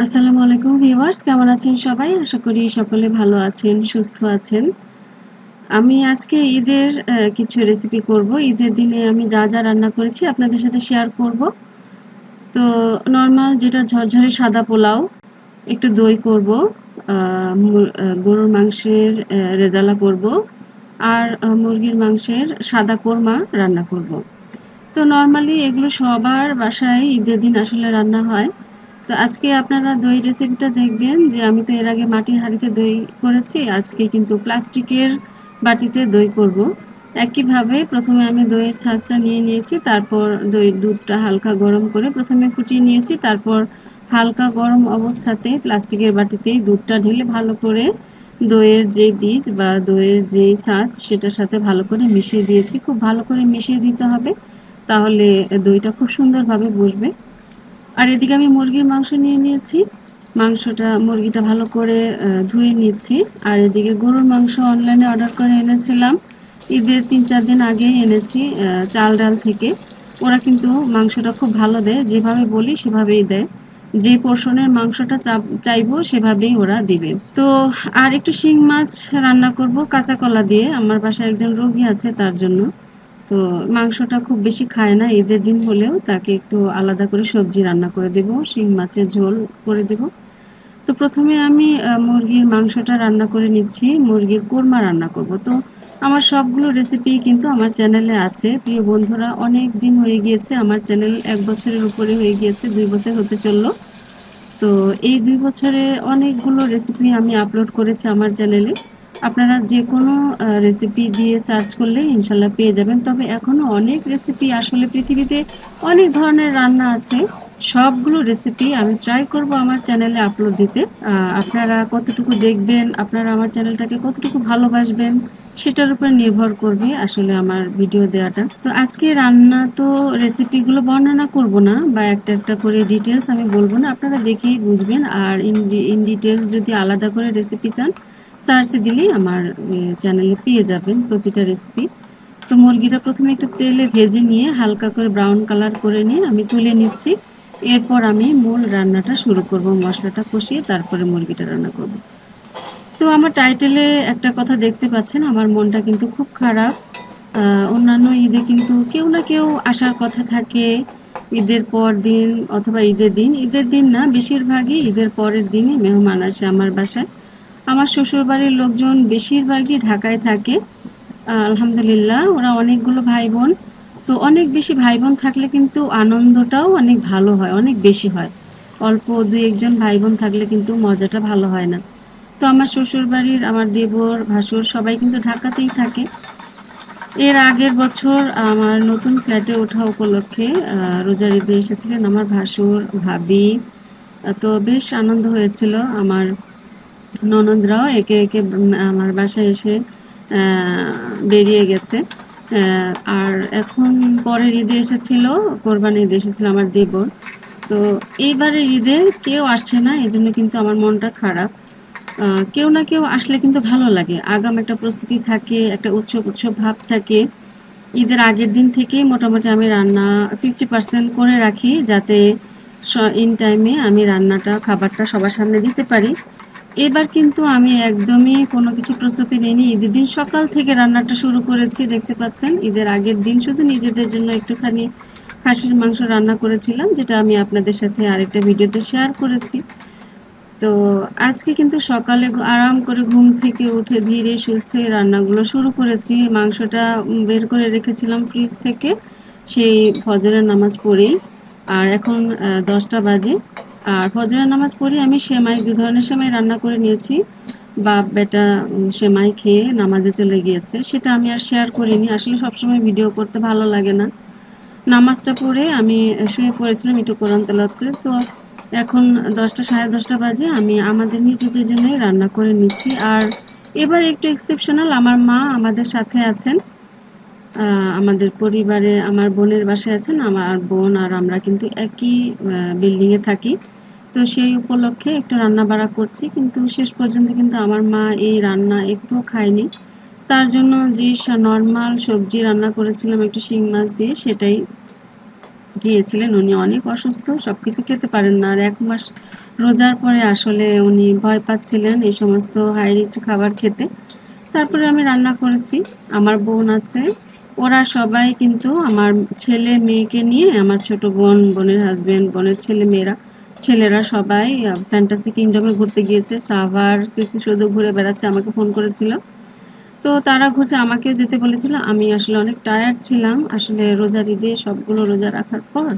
আসসালামু আলাইকুম ভিউয়ার্স, কেমন আছেন সবাই? আশা করি সকলে ভালো আছেন, সুস্থ আছেন। আমি আজকে ঈদের কিছু রেসিপি করব। ঈদের দিনে আমি যা রান্না করেছি আপনাদের সাথে শেয়ার করব। তো নরমাল যেটা ঝরঝরে সাদা পোলাও, একটু দই করব, গরুর মাংসের রেজালা করব, আর মুরগির মাংসের সাদা কোরমা রান্না করব। তো নরমালি এগুলো সবার বাসায় ঈদের দিন আসলে রান্না হয়। তো আজকে আপনারা দই রেসিপিটা দেখবেন যে আমি তো এর আগে মাটির হাঁড়িতে দই করেছি, আজকে কিন্তু প্লাস্টিকের বাটিতে দই করব। একইভাবে প্রথমে আমি দইয়ের ছাঁচটা নিয়ে নিয়েছি, তারপর দুধটা হালকা গরম করে প্রথমে ফুটিয়ে নিয়েছি, তারপর হালকা গরম অবস্থাতে প্লাস্টিকের বাটিতেই দুধটা ঢেলে ভালো করে দইয়ের যে বীজ বা দইয়ের যে ছাঁচ সেটার সাথে ভালো করে মিশিয়ে দিয়েছি। খুব ভালো করে মিশিয়ে দিতে হবে, তাহলে দইটা খুব সুন্দরভাবে বসবে। আর এদিকে আমি মুরগির মাংস নিয়ে নিয়েছি, মুরগিটা ভালো করে ধুয়ে নিচ্ছি। আর এদিকে গরুর মাংস অনলাইনে অর্ডার করে এনেছিলাম, ঈদের ৩-৪ দিন আগেই এনেছি চাল ডাল থেকে। ওরা কিন্তু মাংসটা খুব ভালো দেয়, যেভাবে বলি সেভাবেই দেয়, যে পোর্শনের মাংসটা চাইবো সেভাবেই ওরা দিবে। তো আর একটু শিং মাছ রান্না করব কাঁচা কলা দিয়ে, আমার বাসায় একজন রোগী আছে তার জন্য। তো মাংসটা খুব বেশি খায় না, ঈদের দিন হলেও তাকে একটু আলাদা করে সবজি রান্না করে দেব, শিং মাছের ঝোল করে দেব। তো প্রথমে আমি মুরগির মাংসটা রান্না করে নিচ্ছি, মুরগির কোরমা রান্না করব। তো আমার সবগুলো রেসিপি কিন্তু আমার চ্যানেলে আছে। প্রিয় বন্ধুরা, অনেক দিন হয়ে গিয়েছে আমার চ্যানেল, 1 বছরের উপরে হয়ে গিয়েছে, 2 বছর হতে চললো। তো এই 2 বছরে অনেকগুলো রেসিপি আমি আপলোড করেছি আমার চ্যানেলে। আপনারা যে কোনো রেসিপি দিয়ে সার্চ করলে ইনশাল্লাহ পেয়ে যাবেন। তবে এখনও অনেক রেসিপি, আসলে পৃথিবীতে অনেক ধরনের রান্না আছে। সবগুলো রেসিপি আমি ট্রাই করব আমার চ্যানেলে আপলোড দিতে। আপনারা কতটুকু দেখবেন, আপনারা আমার চ্যানেলটাকে কতটুকু ভালোবাসবেন, সেটার উপর নির্ভর করবে আসলে আমার ভিডিও দেওয়াটা। তো আজকে রান্না তো রেসিপিগুলো বর্ণনা করব না, বা একটা করে ডিটেলস আমি বলবো না, আপনারা দেখেই বুঝবেন। আর ইন ডিটেলস যদি আলাদা করে রেসিপি চান, সার্চে দিলেই আমার চ্যানেলে পেয়ে যাবেন প্রতিটা রেসিপি। তো মুরগিটা প্রথমে একটু তেলে ভেজে নিয়ে হালকা করে ব্রাউন কালার করে নিয়ে আমি তুলে নিচ্ছি। এরপর আমি মূল রান্নাটা শুরু করব, মশলাটা কষিয়ে তারপরে মুরগিটা রান্না করব। তো আমার টাইটেলে একটা কথা দেখতে পাচ্ছেন, আমার মনটা কিন্তু খুব খারাপ। অন্যান্য ঈদে কিন্তু কেউ না কেউ আসার কথা থাকে, ঈদের পর দিন অথবা ঈদের দিন না, বেশিরভাগই ঈদের পরের দিনই মেহমান আসে আমার বাসায়। আমার শ্বশুরবাড়ির লোকজন বেশিরভাগই ঢাকায় থাকে। আলহামদুলিল্লাহ, ওরা অনেকগুলো ভাই বোন। তো অনেক বেশি ভাই বোন থাকলে কিন্তু আনন্দটাও অনেক ভালো হয়, অনেক বেশি হয়। অল্প 2-1 জন ভাই বোন থাকলে কিন্তু মজাটা ভালো হয় না। তো আমার শ্বশুরবাড়ির আমার দেবর, ভাসুর সবাই কিন্তু ঢাকাতেই থাকে। এর আগের বছর আমার নতুন ফ্ল্যাটে ওঠা উপলক্ষে রোজার ঈদে এসেছিলেন আমার ভাসুর, ভাবি। তো বেশ আনন্দ হয়েছিল। আমার ননদরাও একে একে আমার বাসায় এসে বেরিয়ে গেছে। আর এখন পরের ঈদে এসেছিল, কোরবানির ঈদে এসেছিল আমার দেবর। তো এইবারের ঈদে কেউ আসছে না, এজন্য কিন্তু আমার মনটা খারাপ। কেউ না কেউ আসলে কিন্তু ভালো লাগে, আগাম একটা প্রস্তুতি থাকে, একটা উৎসব উৎসব ভাব থাকে। ঈদের আগের দিন থেকেই মোটামুটি আমি রান্না 50% করে রাখি, যাতে ইন টাইমে আমি খাবারটা সবার সামনে দিতে পারি। এবার কিন্তু আমি একদমই কোনো কিছু প্রস্তুতি নিইনি, ঈদের দিন সকাল থেকে রান্নাটা শুরু করেছি। দেখতে পাচ্ছেন, ঈদের আগের দিন শুধু নিজেদের জন্য একটুখানি খাসির মাংস রান্না করেছিলাম, যেটা আমি আপনাদের সাথে আরেকটা ভিডিওতে শেয়ার করেছি। তো আজকে কিন্তু সকালে আরাম করে ঘুম থেকে উঠে ধীরে সুস্থে রান্নাগুলো শুরু করেছি। মাংসটা বের করে রেখেছিলাম ফ্রিজ থেকে, সেই ফজরের নামাজ পড়েই। আর এখন 10টা বাজে। আর ফজরের নামাজ পড়ে আমি সেমাই, 2 ধরনের সেমাই রান্না করে নিয়েছি। বাপ বেটা সেমাই খেয়ে নামাজে চলে গিয়েছে, সেটা আমি আর শেয়ার করিনি, আসলে সবসময় ভিডিও করতে ভালো লাগে না। নামাজটা পড়ে আমি শুয়ে পড়েছিলাম একটু কোরআন তেলাওয়াত করে। তো এখন 10টা, সাড়ে 10টা বাজে, আমি আমাদের নিজেদের জন্যই রান্না করে নিচ্ছি। আর এবার একটু এক্সেপশনাল, আমার মা আমাদের সাথে আছেন। আমাদের পরিবারে আমার বোনের বাসায় আছেন, আমার বোন আর আমরা কিন্তু একই বিল্ডিংয়ে থাকি। তো সেই উপলক্ষে একটু রান্না বাড়া করছি, কিন্তু শেষ পর্যন্ত কিন্তু আমার মা এই রান্না একটুও খায়নি। তার জন্য যে নর্মাল সবজি রান্না করেছিলাম একটু শিং মাছ দিয়ে, সেটাই গিয়েছিলেন। উনি অনেক অসুস্থ, সবকিছু খেতে পারেন না। আর ১ মাস রোজার পরে আসলে উনি ভয় পাচ্ছিলেন এই সমস্ত হাই রিচ খাবার খেতে। তারপরে আমি রান্না করেছি। আমার বোন আছে, ওরা সবাই কিন্তু আমার ছেলে মেয়েকে নিয়ে, আমার ছোট বোন, বোনের হাজবেন্ড, বোনের ছেলেরা সবাই ফ্যান্টাসি কিংডমে ঘুরতে গিয়েছে। সাভার স্মৃতিসৌধ ঘুরে বেড়াচ্ছে, আমাকে ফোন করেছিল। তো তারা ঘুরছে, আমাকেও যেতে বলেছিল। আমি আসলে অনেক টায়ার্ড ছিলাম। আসলে রোজার ঈদে সবগুলো রোজা রাখার পর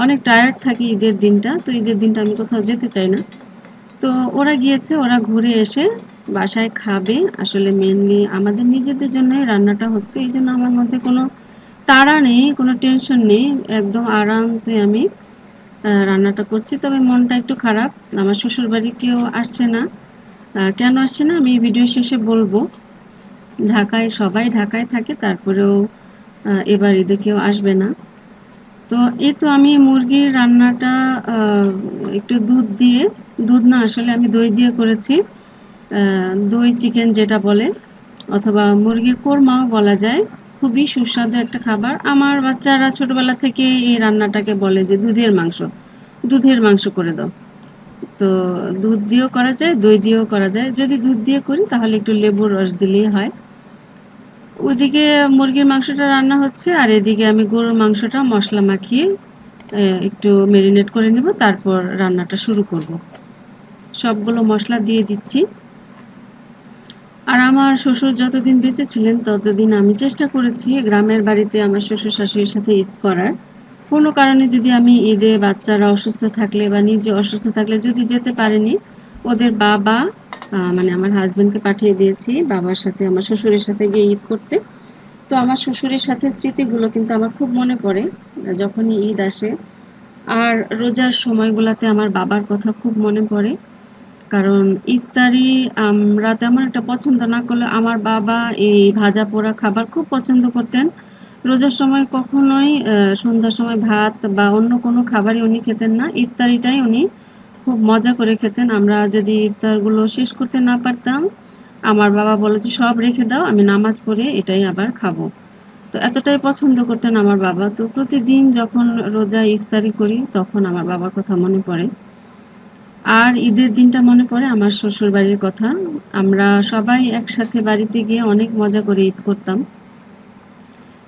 অনেক টায়ার্ড থাকি ঈদের দিনটা। তো ঈদের দিনটা আমি কোথাও যেতে চাই না। তো ওরা গিয়েছে, ওরা ঘুরে এসে বাসায় খাবে। আসলে মেইনলি আমাদের নিজেদের জন্যই রান্নাটা হচ্ছে। এইজন্য আমার মধ্যে কোনো তাড়া নেই, কোনো টেনশন নেই। একদম আরামসে আমি রান্নাটা করছি। তবে মনটা একটু খারাপ। আমার শ্বশুরবাড়ির কেউ আসছে না। কেন আসছে না আমি ভিডিও শেষে বলব। সবাই ঢাকায় থাকে, তারপরেও এবার ঈদে কেউ আসবে না। তো এই তো আমি মুরগির রান্নাটা একটু দুধ না, আসলে আমি দই দিয়ে করেছি। দই চিকেন যেটা বলে, অথবা মুরগির কোরমাও বলা যায়। খুবই সুস্বাদু একটা খাবার। আমার বাচ্চারা ছোটবেলা থেকে এই রান্নাটাকে বলে যে দুধের মাংস করে দাও। তো দুধ দিয়েও করা যায়, দই দিয়েও করা যায়। যদি দুধ দিয়ে করি তাহলে একটু লেবুর রস দিলেই হয়। ওদিকে মুরগির মাংসটা রান্না হচ্ছে, আর এদিকে আমি গরুর মাংসটা মশলা মাখিয়ে একটু মেরিনেট করে নেব, তারপর রান্নাটা শুরু করব। সবগুলো মশলা দিয়ে দিচ্ছি। আর আমার শ্বশুর যতদিন বেঁচে ছিলেন ততদিন আমি চেষ্টা করেছি গ্রামের বাড়িতে আমার শ্বশুর শাশুড়ির সাথে ঈদ করার। কোনো কারণে যদি আমি ঈদে বাচ্চারা অসুস্থ থাকলে বা নিজে অসুস্থ থাকলে যদি যেতে পারিনি, ওদের বাবা মানে আমার হাজবেন্ডকে পাঠিয়ে দিয়েছি বাবার সাথে, আমার শ্বশুরের সাথে গিয়ে ঈদ করতে। তো আমার শ্বশুরের সাথে স্মৃতিগুলো কিন্তু আমার খুব মনে পড়ে যখনই ঈদ আসে। আর রোজার সময়গুলোতে আমার বাবার কথা খুব মনে পড়ে। কারণ ইফতারি আমরা তেমন একটা পছন্দ না করলে আমার বাবা এই ভাজা পোড়া খাবার খুব পছন্দ করতেন। রোজার সময় কখনোই সন্ধ্যার সময় ভাত বা অন্য কোনো খাবারই উনি খেতেন না। ইফতারিটাই উনি খুব মজা করে খেতেন। আমরা যদি ইফতারগুলো শেষ করতে না পারতাম, আমার বাবা বলে যে সব রেখে দাও, আমি নামাজ পড়ে এটাই আবার খাবো। তো এতটাই পছন্দ করতেন আমার বাবা। তো প্রতিদিন যখন রোজা ইফতারি করি তখন আমার বাবার কথা মনে পড়ে। আর ঈদের দিনটা মনে পড়ে আমার শ্বশুরবাড়ির কথা। আমরা সবাই একসাথে বাড়িতে গিয়ে অনেক মজা করে ঈদ করতাম।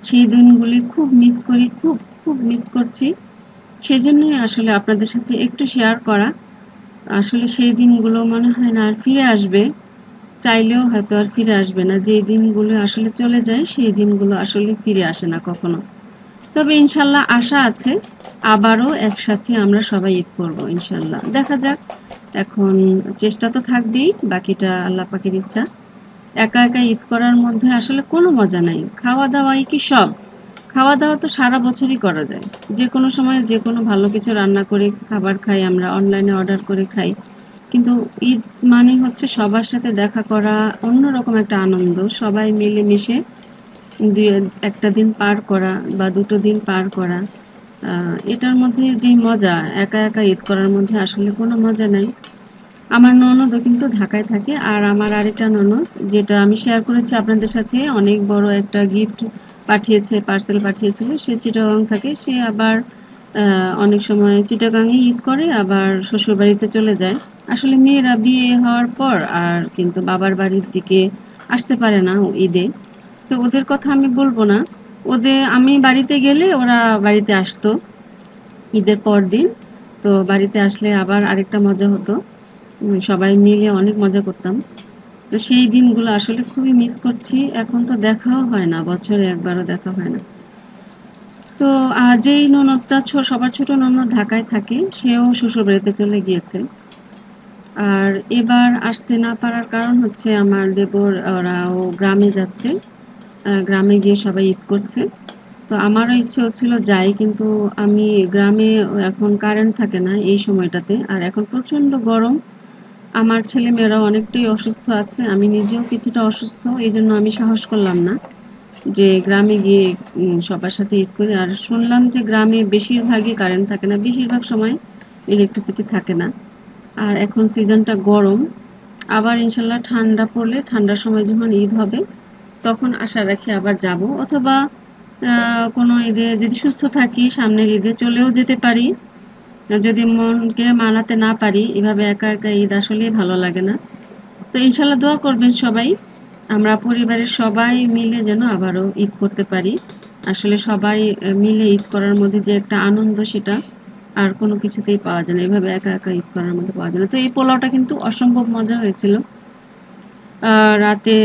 সেই দিনগুলি খুব মিস করি, খুব, খুব মিস করছি। সেজন্যই আসলে আপনাদের সাথে একটু শেয়ার করা। আসলে সেই দিনগুলো মনে হয় না আর ফিরে আসবে। চাইলেও হয়তো আর ফিরে আসবে না। যেই দিনগুলো আসলে চলে যায় সেই দিনগুলো আসলে ফিরে আসে না কখনো। তবে ইনশাল্লাহ আশা আছে আবারও একসাথে আমরা সবাই ঈদ করব ইনশাল্লাহ। দেখা যাক। এখন চেষ্টা তো থাকবেই, বাকিটা আল্লাহ পাকের ইচ্ছা। একা একা ঈদ করার মধ্যে আসলে কোনো মজা নাই। খাওয়া দাওয়াই কি সব? খাওয়া দাওয়া তো সারা বছরই করা যায়। যে কোনো সময় যে কোনো ভালো কিছু রান্না করে খাবার খাই, আমরা অনলাইনে অর্ডার করে খাই। কিন্তু ঈদ মানে হচ্ছে সবার সাথে দেখা করা, অন্যরকম একটা আনন্দ। সবাই মিলেমিশে একটা দিন পার করা বা ২ টো দিন পার করা। এটার মধ্যে যে মজা, একা একা ঈদ করার মধ্যে আসলে কোনো মজা নাই। আমার ননদও কিন্তু ঢাকায় থাকে। আর আমার আরেকটা ননদ, যেটা আমি শেয়ার করেছি আপনাদের সাথে, অনেক বড় একটা গিফট পার্সেল পাঠিয়েছিল। সে চিটাগাং থাকে। সে আবার অনেক সময় চিটাগাংয়ে ঈদ করে, আবার শ্বশুরবাড়িতে চলে যায়। আসলে মেয়েরা বিয়ে হওয়ার পর আর কিন্তু বাবার বাড়ির দিকে আসতে পারে না ঈদে। তো ওদের কথা আমি বলবো না। আমি বাড়িতে গেলে ওরা বাড়িতে আসতো ঈদের পরদিন। তো বাড়িতে আসলে আবার আরেকটা মজা হতো। সবাই মিলে অনেক মজা করতাম। তো সেই দিনগুলো আসলে খুবই মিস করছি। এখন তো দেখাও হয় না, বছরে একবারও দেখা হয় না। তো যেই ননদটা সবার ছোট ননদ ঢাকায় থাকে, সেও শ্বশুরবাড়িতে চলে গিয়েছে। আর এবার আসতে না পারার কারণ হচ্ছে আমার দেবর ওরাও গ্রামে যাচ্ছে। গ্রামে গিয়ে সবাই ঈদ করছে। তো আমারও ইচ্ছে হচ্ছিল যাই, কিন্তু আমি গ্রামে এখন কারেন্ট থাকে না এই সময়টাতে। আর এখন প্রচণ্ড গরম। আমার ছেলেমেয়েরাও অনেকটাই অসুস্থ আছে। আমি নিজেও কিছুটা অসুস্থ। এইজন্য আমি সাহস করলাম না যে গ্রামে গিয়ে সবার সাথে ঈদ করি। আর শুনলাম যে গ্রামে বেশিরভাগই কারেন্ট থাকে না। বেশিরভাগ সময় ইলেকট্রিসিটি থাকে না। আর এখন সিজনটা গরম। আবার ইনশাল্লাহ ঠান্ডা পড়লে, ঠান্ডার সময় যখন ঈদ হবে তখন আশা রাখি আবার যাব। অথবা কোনো ঈদে যদি সুস্থ থাকি সামনের ঈদে চলেও যেতে পারি। যদি মনকে মানাতে না পারি, এভাবে একা একা ঈদ আসলেই ভালো লাগে না। তো ইনশাল্লাহ দোয়া করবেন সবাই, আমরা পরিবারের সবাই মিলে যেন আবারও ঈদ করতে পারি। আসলে সবাই মিলে ঈদ করার মধ্যে যে একটা আনন্দ, সেটা আর কোনো কিছুতেই পাওয়া যায় না, এভাবে একা একা ঈদ করার মধ্যে পাওয়া যায় না। তো এই পোলাওটা কিন্তু অসম্ভব মজা হয়েছিল। রাতে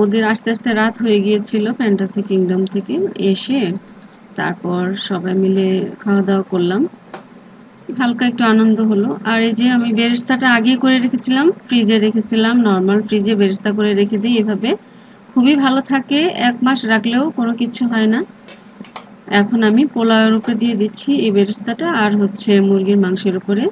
ওদের আস্তে আস্তে রাত হয়ে গিয়েছিল ফ্যান্টাসি কিংডম থেকে এসে, তারপর সবাই মিলে খাওয়া দাওয়া করলাম, হালকা একটু আনন্দ হলো। আর এই যে আমি বেরেস্তাটা আগেই করে রেখেছিলাম, ফ্রিজে রেখেছিলাম, নর্মাল ফ্রিজে বেরেস্তা করে রেখে দিই, এভাবে খুবই ভালো থাকে, 1 মাস রাখলেও কোনো কিছু হয় না। এখন আমি পোলাওয়ের উপরে দিয়ে দিচ্ছি এই বেরেস্তাটা, আর হচ্ছে মুরগির মাংসের উপরে,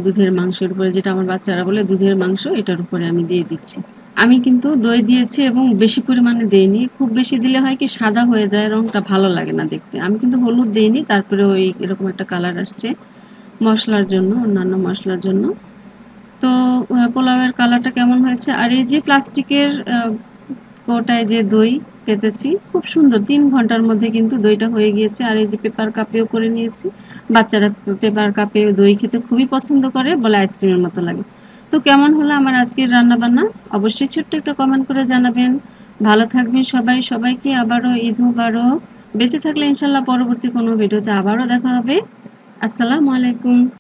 দুধের মাংসের উপরে, যেটা আমার বাচ্চারা বলে দুধের মাংস, এটার উপরে আমি দিয়ে দিচ্ছি। আমি কিন্তু দই দিয়েছি এবং বেশি পরিমাণে দেইনি, খুব বেশি দিলে হয় কি সাদা হয়ে যায়, রংটা ভালো লাগে না দেখতে। আমি কিন্তু হলুদ দেইনি, তারপরে ওই এরকম একটা কালার আসছে মশলার জন্য, অন্যান্য মশলার জন্য। তো পোলাওয়ের কালারটা কেমন হয়েছে, আর এই যে প্লাস্টিকের কৌটায় যে দই পেতেছি, খুব সুন্দর, 3 ঘন্টার মধ্যে কিন্তু দইটা হয়ে গিয়েছে। আর এই যে পেপার কাপেও করে নিয়েছি, বাচ্চারা পেপার কাপে দই খেতে খুবই পছন্দ করে, বলে আইসক্রিমের মতো লাগে। তো কেমন হলো আমার আজকের রান্না বান্না, অবশ্যই ছোট্ট একটা কমেন্ট করে জানাবেন। ভালো থাকবেন সবাই, সবাইকে আবারও ঈদ মুবারক। বেঁচে থাকলে ইনশাল্লাহ পরবর্তী কোনো ভিডিওতে আবারও দেখা হবে। আসসালামু আলাইকুম।